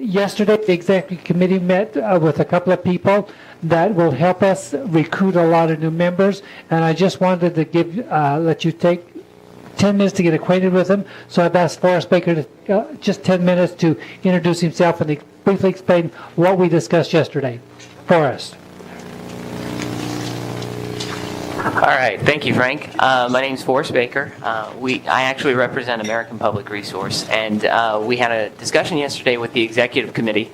yesterday the executive committee met with a couple of people that will help us recruit a lot of new members, and I just wanted to let you take 10 minutes to get acquainted with them. So I've asked Forrest Baker to just 10 minutes to introduce himself and briefly explain what we discussed yesterday. Forrest. All right, thank you, Frank. My name is Forrest Baker. I actually represent American Public Resource, and we had a discussion yesterday with the executive committee.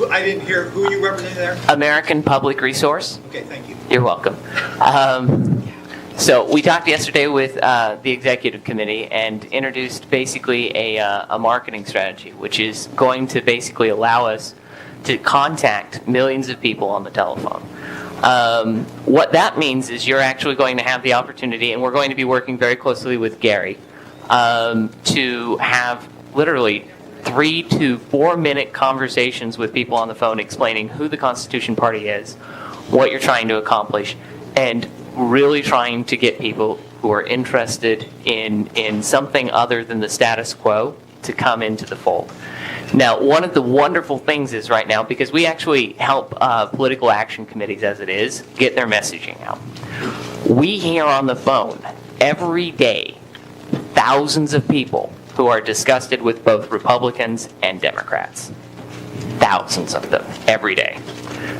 I didn't hear who you represent there. American Public Resource. Okay, thank you. You're welcome. So we talked yesterday with the executive committee and introduced basically a marketing strategy, which is going to basically allow us to contact millions of people on the telephone. What that means is you're actually going to have the opportunity, and we're going to be working very closely with Gary, to have literally 3 to 4 minute conversations with people on the phone explaining who the Constitution Party is, what you're trying to accomplish, and really trying to get people who are interested in something other than the status quo to come into the fold. Now, one of the wonderful things is right now, because we actually help political action committees as it is get their messaging out. We hear on the phone every day thousands of people who are disgusted with both Republicans and Democrats. Thousands of them every day.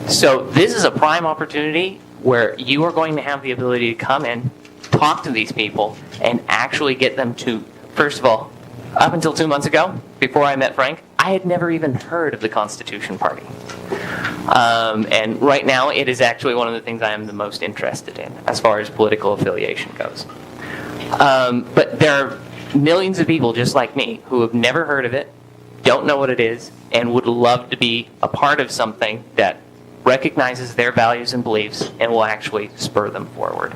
So this is a prime opportunity where you are going to have the ability to come in, talk to these people, and actually get them to, first of all, up until 2 months ago, before I met Frank, I had never even heard of the Constitution Party. And right now, it is actually one of the things I am the most interested in as far as political affiliation goes. But there are millions of people just like me who have never heard of it, don't know what it is, and would love to be a part of something that recognizes their values and beliefs and will actually spur them forward.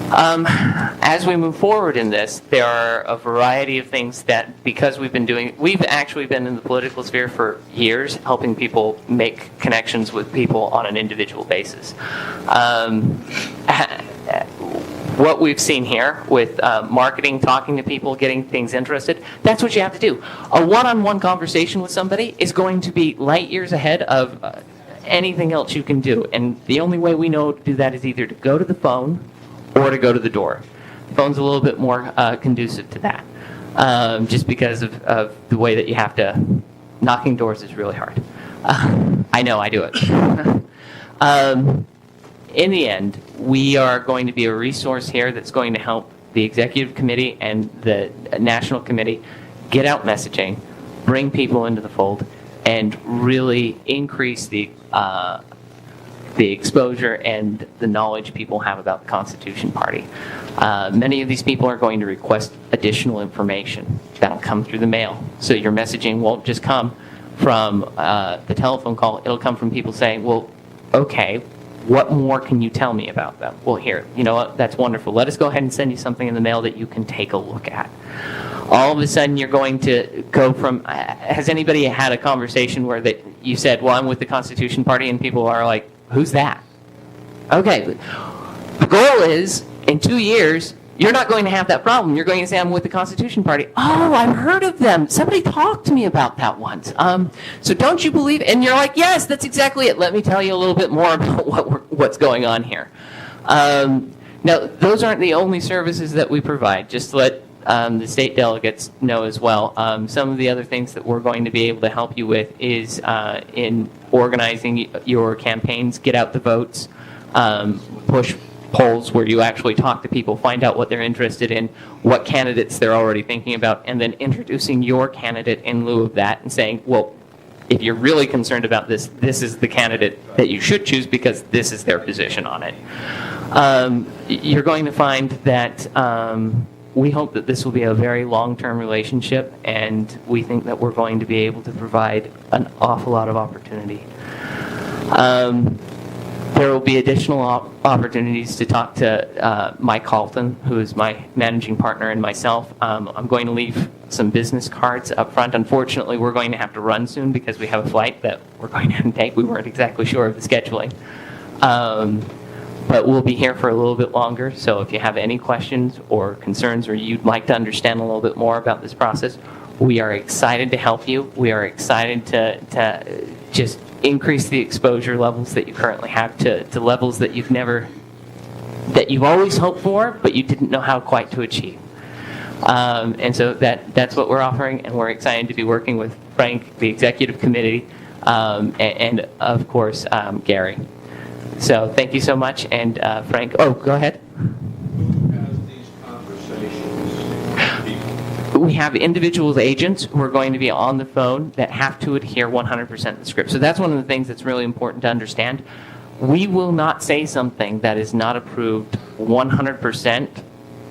As we move forward in this, there are a variety of things that, because we've actually been in the political sphere for years, helping people make connections with people on an individual basis. What we've seen here with marketing, talking to people, getting things interested, that's what you have to do. A one-on-one conversation with somebody is going to be light years ahead of anything else you can do. And the only way we know to do that is either to go to the phone or to go to the door. The phone's a little bit more conducive to that, just because of the way that you have to. Knocking doors is really hard. I know, I do it. In the end, we are going to be a resource here that's going to help the executive committee and the national committee get out messaging, bring people into the fold, and really increase the exposure and the knowledge people have about the Constitution Party. Many of these people are going to request additional information that'll come through the mail. So your messaging won't just come from the telephone call. It'll come from people saying, well, okay, what more can you tell me about them? Well, here, you know what? That's wonderful. Let us go ahead and send you something in the mail that you can take a look at. All of a sudden, you're going to go from, has anybody had a conversation where you said, well, I'm with the Constitution Party, and people are like, who's that? Okay, the goal is, in 2 years, you're not going to have that problem. You're going to say, I'm with the Constitution Party. Oh, I've heard of them. Somebody talked to me about that once. So don't you believe? And you're like, yes, that's exactly it. Let me tell you a little bit more about what's going on here. Now, those aren't the only services that we provide. Just to let the state delegates know as well. Some of the other things that we're going to be able to help you with is in organizing your campaigns, get out the votes, push polls where you actually talk to people, find out what they're interested in, what candidates they're already thinking about, and then introducing your candidate in lieu of that and saying, well, if you're really concerned about this, this is the candidate that you should choose because this is their position on it. You're going to find that we hope that this will be a very long-term relationship, and we think that we're going to be able to provide an awful lot of opportunity. There will be additional opportunities to talk to Mike Halton, who is my managing partner, and myself. I'm going to leave some business cards up front. Unfortunately, we're going to have to run soon because we have a flight that we're going to have to take. We weren't exactly sure of the scheduling. But we'll be here for a little bit longer, so if you have any questions or concerns or you'd like to understand a little bit more about this process, We are excited to help you. We are excited to just increase the exposure levels that you currently have to levels that you've always hoped for, but you didn't know how quite to achieve. And so that's what we're offering, and we're excited to be working with Frank, the executive committee, and of course, Gary. So thank you so much, and Frank, go ahead. Who has these conversations? We have individuals, agents, who are going to be on the phone that have to adhere 100% of the script. So that's one of the things that's really important to understand. We will not say something that is not approved 100%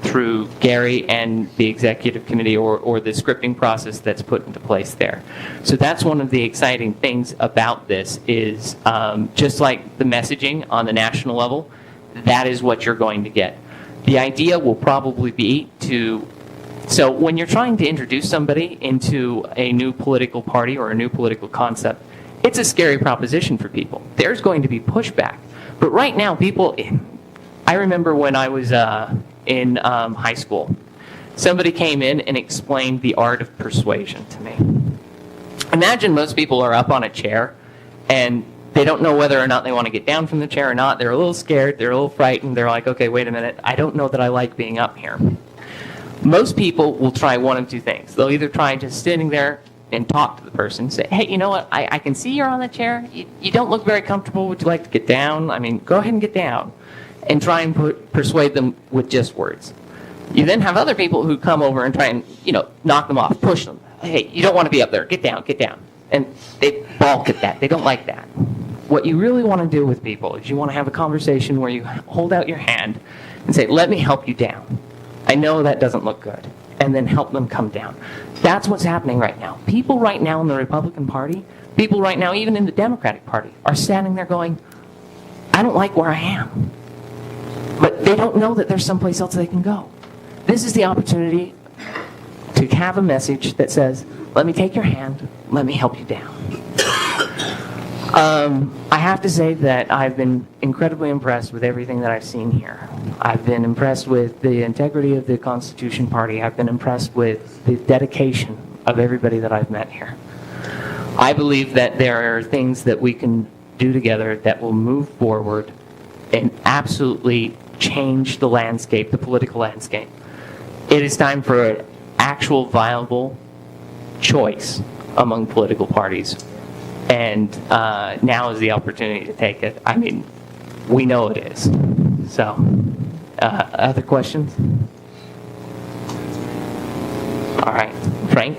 through Gary and the executive committee or the scripting process that's put into place there. So that's one of the exciting things about this is just like the messaging on the national level, that is what you're going to get. The idea will probably be so when you're trying to introduce somebody into a new political party or a new political concept, it's a scary proposition for people. There's going to be pushback. But right now, I remember when I was in high school, somebody came in and explained the art of persuasion to me. Imagine most people are up on a chair and they don't know whether or not they want to get down from the chair or not. They're a little scared. They're a little frightened. They're like, okay, wait a minute. I don't know that I like being up here. Most people will try one of two things. They'll either try just sitting there and talk to the person, say, hey, you know what, I can see you're on the chair. You don't look very comfortable. Would you like to get down? I mean, go ahead and get down. And try and persuade them with just words. You then have other people who come over and try and, knock them off, push them. Hey, you don't want to be up there. Get down, get down. And they balk at that. They don't like that. What you really want to do with people is you want to have a conversation where you hold out your hand and say, let me help you down. I know that doesn't look good. And then help them come down. That's what's happening right now. People right now in the Republican Party, people right now even in the Democratic Party, are standing there going, I don't like where I am. But they don't know that there's someplace else they can go. This is the opportunity to have a message that says, let me take your hand, let me help you down. I have to say that I've been incredibly impressed with everything that I've seen here. I've been impressed with the integrity of the Constitution Party. I've been impressed with the dedication of everybody that I've met here. I believe that there are things that we can do together that will move forward and absolutely change the landscape, the political landscape. It is time for an actual viable choice among political parties. And now is the opportunity to take it. I mean, we know it is. So, other questions? All right, Frank?